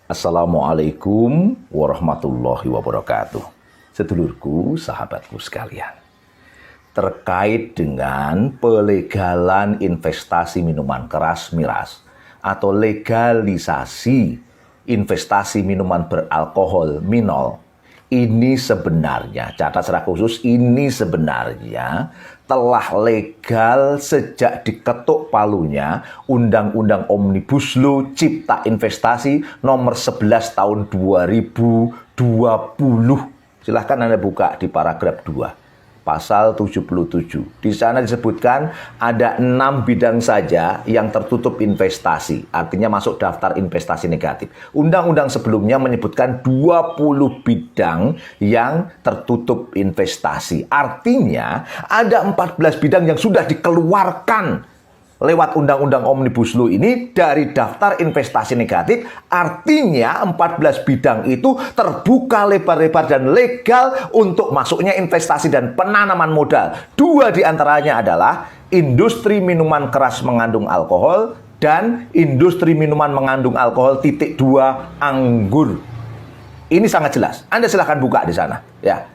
Assalamualaikum warahmatullahi wabarakatuh. Sedulurku, sahabatku sekalian. Terkait dengan pelegalan investasi minuman keras miras atau legalisasi investasi minuman beralkohol minol, ini sebenarnya, catat secara khusus, ini sebenarnya telah legal sejak diketuk palunya Undang-Undang Omnibus Law Cipta Investasi nomor 11 tahun 2020. Silahkan Anda buka di paragraf 2. Pasal 77. Di sana disebutkan ada 6 bidang saja yang tertutup investasi. Artinya masuk daftar investasi negatif. Undang-undang sebelumnya menyebutkan 20 bidang yang tertutup investasi. Artinya ada 14 bidang yang sudah dikeluarkan lewat Undang-Undang Omnibus Law ini dari daftar investasi negatif. Artinya 14 bidang itu terbuka lebar-lebar dan legal untuk masuknya investasi dan penanaman modal. 2 diantaranya adalah industri minuman keras mengandung alkohol dan industri minuman mengandung alkohol (2) anggur. Ini sangat jelas. Anda silahkan buka di sana. Ya.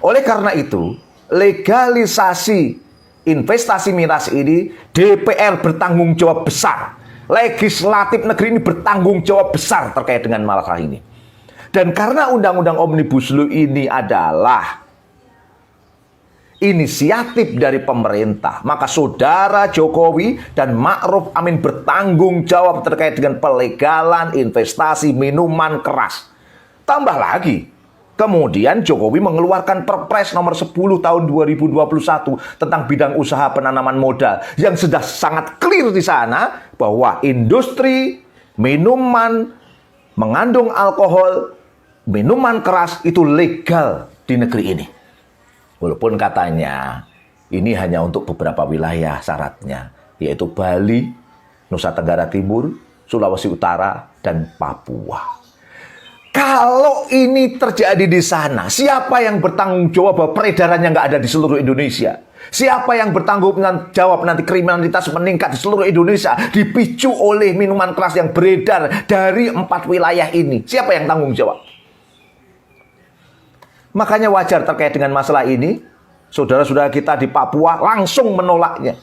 Oleh karena itu, legalisasi investasi miras ini, DPR bertanggung jawab besar. Legislatif negeri ini bertanggung jawab besar terkait dengan masalah ini. Dan karena Undang-Undang Omnibus Law ini adalah inisiatif dari pemerintah, maka Saudara Jokowi dan Ma'ruf Amin bertanggung jawab terkait dengan pelegalan investasi minuman keras. Tambah lagi, kemudian Jokowi mengeluarkan Perpres nomor 10 tahun 2021 tentang bidang usaha penanaman modal yang sudah sangat clear di sana bahwa industri minuman mengandung alkohol, minuman keras itu legal di negeri ini. Walaupun katanya ini hanya untuk beberapa wilayah syaratnya, yaitu Bali, Nusa Tenggara Timur, Sulawesi Utara, dan Papua. Kalau ini terjadi di sana, siapa yang bertanggung jawab bahwa peredarannya nggak ada di seluruh Indonesia? Siapa yang bertanggung jawab nanti kriminalitas meningkat di seluruh Indonesia dipicu oleh minuman keras yang beredar dari 4 wilayah ini? Siapa yang tanggung jawab? Makanya wajar terkait dengan masalah ini, saudara-saudara kita di Papua langsung menolaknya.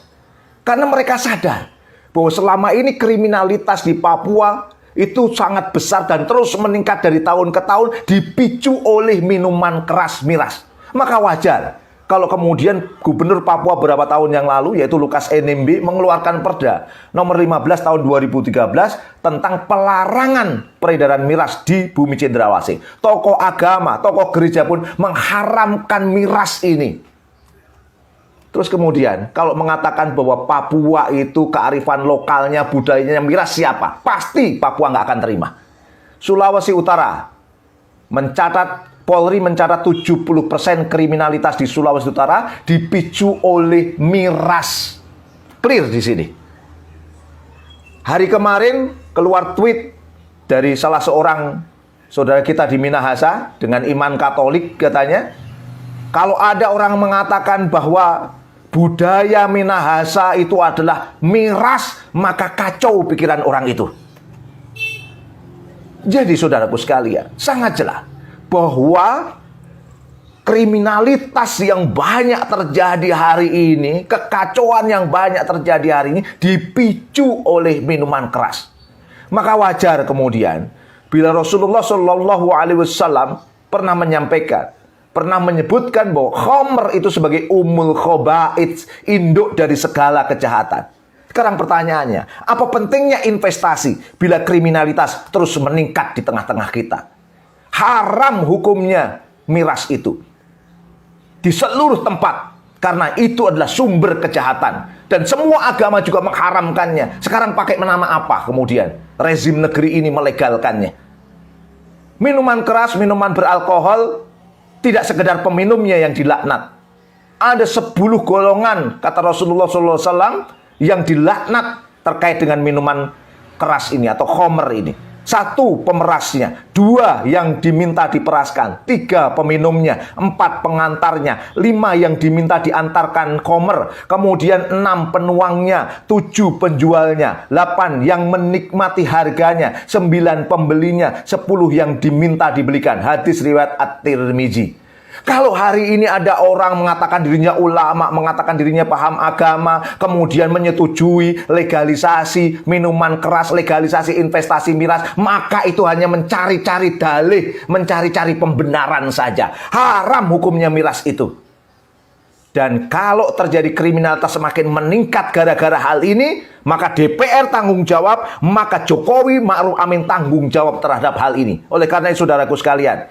Karena mereka sadar bahwa selama ini kriminalitas di Papua itu sangat besar dan terus meningkat dari tahun ke tahun dipicu oleh minuman keras miras. Maka wajar kalau kemudian Gubernur Papua beberapa tahun yang lalu, yaitu Lukas NMB, mengeluarkan Perda nomor 15 tahun 2013 tentang pelarangan peredaran miras di Bumi Cendrawasih. Tokoh agama, tokoh gereja pun mengharamkan miras ini. Terus kemudian, kalau mengatakan bahwa Papua itu kearifan lokalnya, budayanya miras, siapa? Pasti Papua nggak akan terima. Sulawesi Utara mencatat, Polri mencatat 70% kriminalitas di Sulawesi Utara dipicu oleh miras. Clear di sini. Hari kemarin keluar tweet dari salah seorang saudara kita di Minahasa dengan iman Katolik, katanya, kalau ada orang mengatakan bahwa budaya Minahasa itu adalah miras, maka kacau pikiran orang itu. Jadi saudaraku sekalian, sangat jelas bahwa kriminalitas yang banyak terjadi hari ini, kekacauan yang banyak terjadi hari ini dipicu oleh minuman keras. Maka wajar kemudian bila Rasulullah Shallallahu Alaihi Wasallam pernah menyampaikan, pernah menyebutkan bahwa khamr itu sebagai umul khobaits, induk dari segala kejahatan. Sekarang pertanyaannya, apa pentingnya investasi bila kriminalitas terus meningkat di tengah-tengah kita? Haram hukumnya miras itu di seluruh tempat, karena itu adalah sumber kejahatan. Dan semua agama juga mengharamkannya. Sekarang pakai nama apa kemudian rezim negeri ini melegalkannya? Minuman keras, minuman beralkohol, tidak sekedar peminumnya yang dilaknat. Ada 10 golongan, kata Rasulullah SAW, yang dilaknat terkait dengan minuman keras ini atau khamr ini. 1 pemerasnya, 2 yang diminta diperaskan, 3 peminumnya, 4 pengantarnya, 5 yang diminta diantarkan komer, kemudian 6 penuangnya, 7 penjualnya, 8 yang menikmati harganya, 9 pembelinya, 10 yang diminta dibelikan. Hadis riwayat At-Tirmizi. Kalau hari ini ada orang mengatakan dirinya ulama, mengatakan dirinya paham agama, kemudian menyetujui legalisasi minuman keras, legalisasi investasi miras, maka itu hanya mencari-cari dalih, mencari-cari pembenaran saja. Haram hukumnya miras itu. Dan kalau terjadi kriminalitas semakin meningkat gara-gara hal ini, maka DPR tanggung jawab, maka Jokowi Ma'ruf Amin tanggung jawab terhadap hal ini. Oleh karena itu, saudaraku sekalian,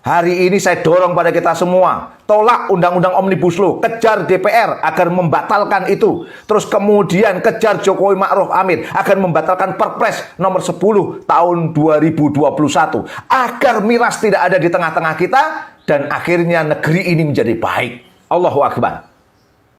hari ini saya dorong pada kita semua, tolak Undang-Undang Omnibus Law, kejar DPR agar membatalkan itu. Terus kemudian kejar Jokowi Ma'ruf Amin agar membatalkan Perpres nomor 10 tahun 2021. Agar miras tidak ada di tengah-tengah kita dan akhirnya negeri ini menjadi baik. Allahu Akbar.